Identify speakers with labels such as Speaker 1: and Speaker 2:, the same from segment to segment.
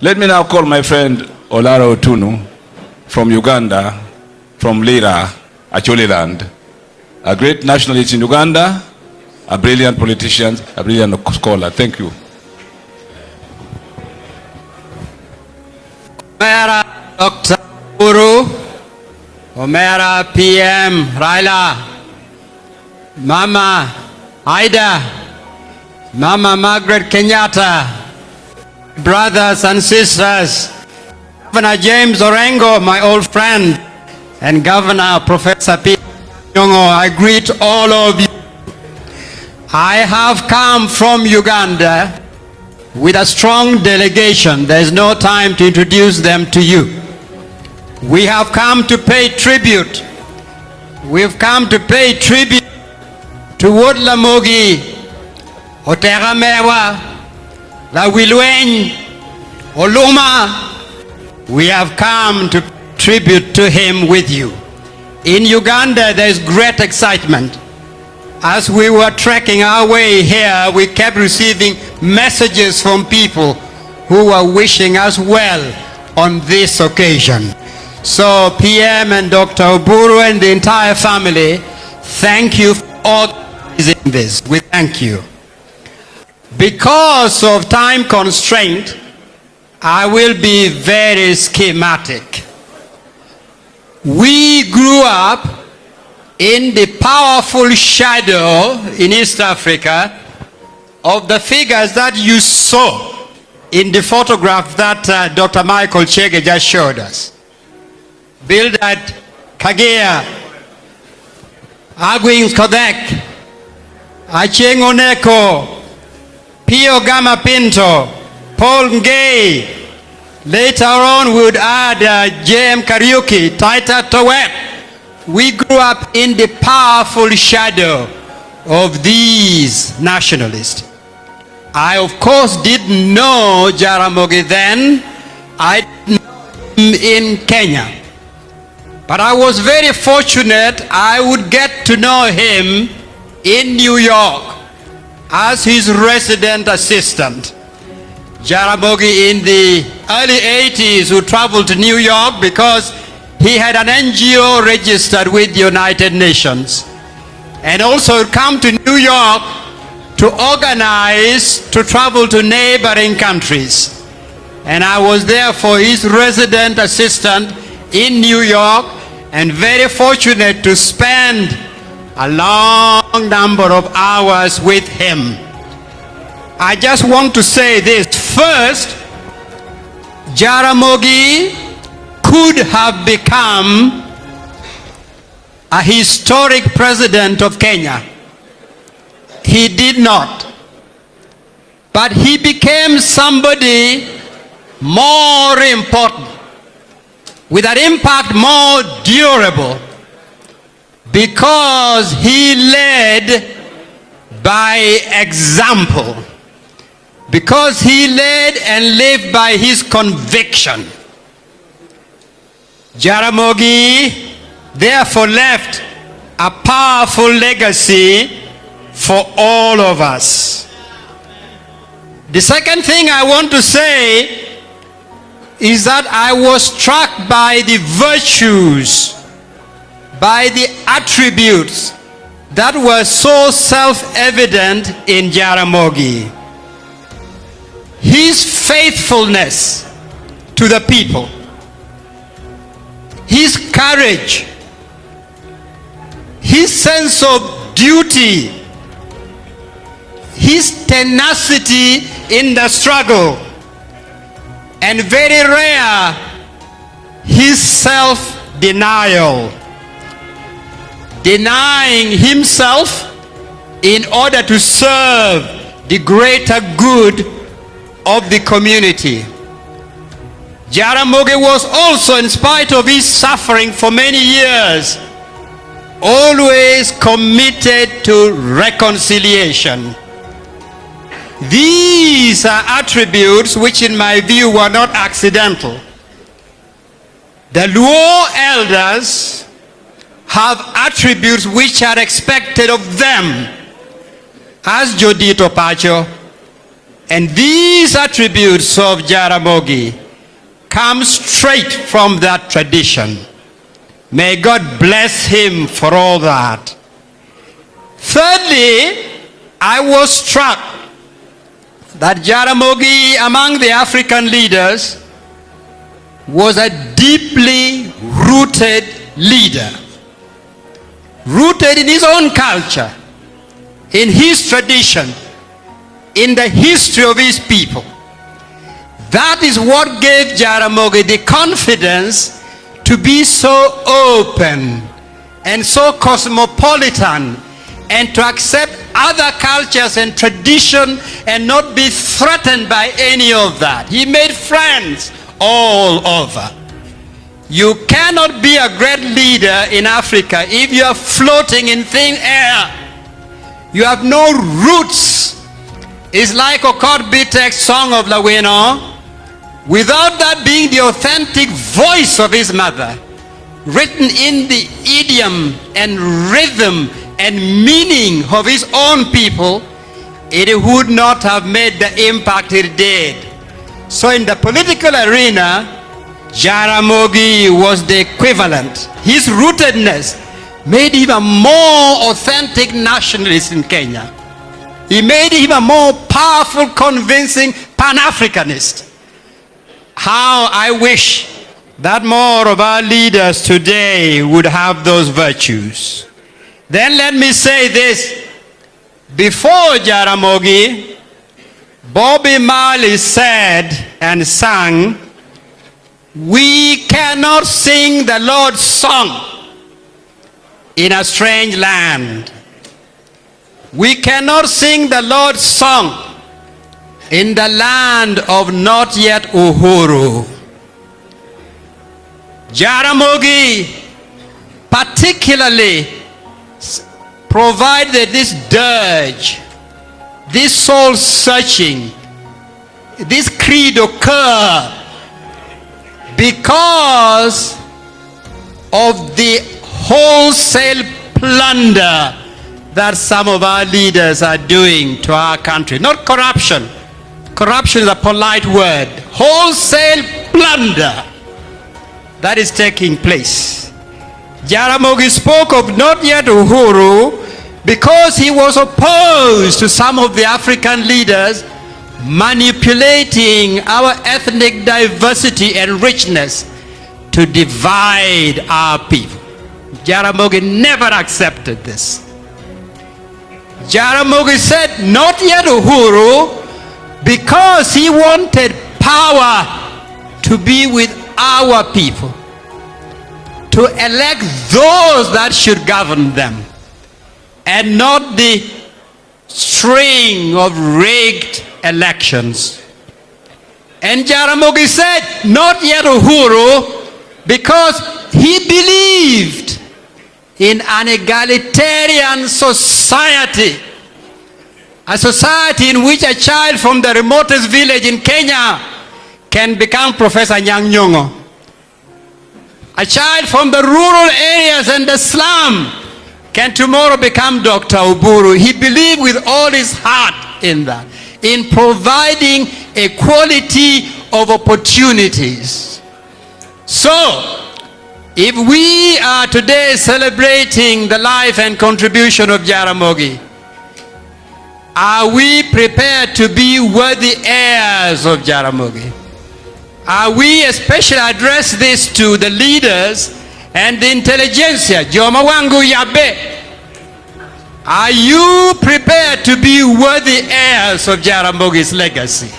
Speaker 1: Let me now call my friend Olara Otunu from Uganda, from Lira, Acholiland, a great nationalist in Uganda, a brilliant politician, a brilliant scholar. Thank you.
Speaker 2: Omera Dr. Uru, Omera PM Raila, Mama Aida, Mama Margaret Kenyatta, brothers and sisters, Governor James Orengo, my old friend, and Governor Professor P. Nyong'o, I greet all of you. I have come from Uganda with a strong delegation. There is no time to introduce them to you. We have come to pay tribute. We've come to pay tribute to Jaramogi Oginga Odinga, La Wilwen, Oluma. We have come to tribute to him with you. In Uganda, there is great excitement. As we were trekking our way here, we kept receiving messages from people who were wishing us well on this occasion. So PM and Dr. Oburu and the entire family, thank you for organizing this. We thank you. Because of time constraint, I will be very schematic. We grew up in the powerful shadow in East Africa of the figures that you saw in the photograph that Dr. Michael Chege just showed us. Bildad Kagea, Agwin Kodek, Acheng Oneko, Pio Gama Pinto, Paul Ngei. Later on we would add J.M. Kariuki, Taita Towet. We grew up in the powerful shadow of these nationalists. I, of course, didn't know Jaramogi then. I didn't know him in Kenya. But I was very fortunate I would get to know him in New York as his resident assistant. Jaramogi in the early 80s would travel to New York because he had an NGO registered with the United Nations, and also would come to New York to organize to travel to neighboring countries. And I was therefore his resident assistant in New York, and very fortunate to spend a long number of hours with him. I just want to say this. First, Jaramogi could have become a historic president of Kenya. He did not. But he became somebody more important, with an impact more durable, because he led by example, because he led and lived by his conviction. Jaramogi therefore left a powerful legacy for all of us. The second thing I want to say is that I was struck by the virtues, by the attributes that were so self-evident in Jaramogi. His faithfulness to the people, his courage, his sense of duty, his tenacity in the struggle, and very rare, his self-denial. Denying himself in order to serve the greater good of the community. Jaramogi was also, in spite of his suffering for many years, always committed to reconciliation. These are attributes which in my view were not accidental. The Luo elders have attributes which are expected of them, as Jodito Pacho, And these attributes of Jaramogi come straight from that tradition. May God bless him for all that. Thirdly, I was struck that Jaramogi, among the African leaders, was a deeply rooted leader. Rooted in his own culture, in his tradition, in the history of his people. That is what gave Jaramogi the confidence to be so open and so cosmopolitan and to accept other cultures and tradition and not be threatened by any of that. He made friends all over. You cannot be a great leader in Africa if you are floating in thin air. You have no roots. It's like Okot Bitek's song of Lawino. Without that being the authentic voice of his mother, written in the idiom and rhythm and meaning of his own people, it would not have made the impact it did. So in the political arena, Jaramogi was the equivalent. His rootedness made him a more authentic nationalist in Kenya. He made him a more powerful, convincing Pan-Africanist. How I wish that more of our leaders today would have those virtues. Then let me say this. Before Jaramogi, Bobby Marley said and sang, "We cannot sing the Lord's song in a strange land. We cannot sing the Lord's song in the land of not yet Uhuru." Jaramogi particularly provided this dirge, this soul searching, this credo cur, because of the wholesale plunder that some of our leaders are doing to our country. Not corruption. Corruption is a polite word. Wholesale plunder that is taking place. Jaramogi spoke of not yet Uhuru because he was opposed to some of the African leaders manipulating our ethnic diversity and richness to divide our people. Jaramogi never accepted this. Jaramogi said, not yet Uhuru, because he wanted power to be with our people, to elect those that should govern them, and not the string of rigged elections. And Jaramogi said, not yet Uhuru, because he believed in an egalitarian society, a society in which a child from the remotest village in Kenya can become Professor Nyang' Nyong'o. A child from the rural areas and the slum can tomorrow become Dr. Oburu. He believed with all his heart in that, in providing equality of opportunities. So, if we are today celebrating the life and contribution of Jaramogi, are we prepared to be worthy heirs of Jaramogi? Are we, especially address this to the leaders and the intelligentsia, Joma Wangu Yabe, are you prepared to be worthy heirs of Jaramogi's legacy?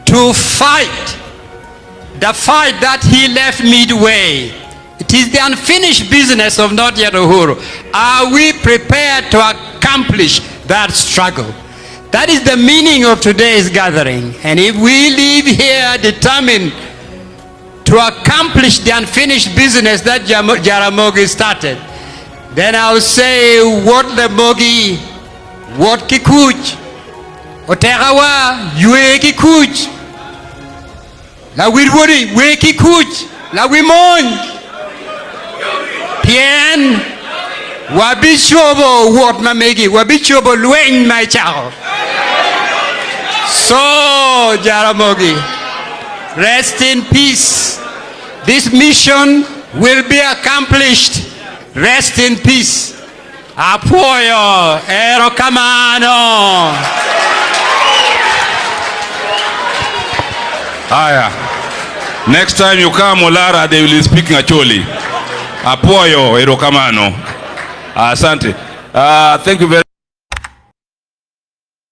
Speaker 2: To fight the fight that he left midway. It is the unfinished business of not yet Uhuru. Are we prepared to accomplish that struggle? That is the meaning of today's gathering. And if we leave here determined to accomplish the unfinished business that Jaramogi started, then I'll say, what Lemogi, what Kikuch, Oterawa, Yue Kikuch, La Wirwuri, We Kikuch, La Wimon, Pien, Wabichobo wot mamegi, wabichobo lweny ma chao. So, Jaramogi, rest in peace. This mission will be accomplished. Rest in peace. Apoyo, erokamano.
Speaker 1: Haya. Next time you come, Olara, they will speak Acholi. Apoyo, erokamano. Asante. Thank you very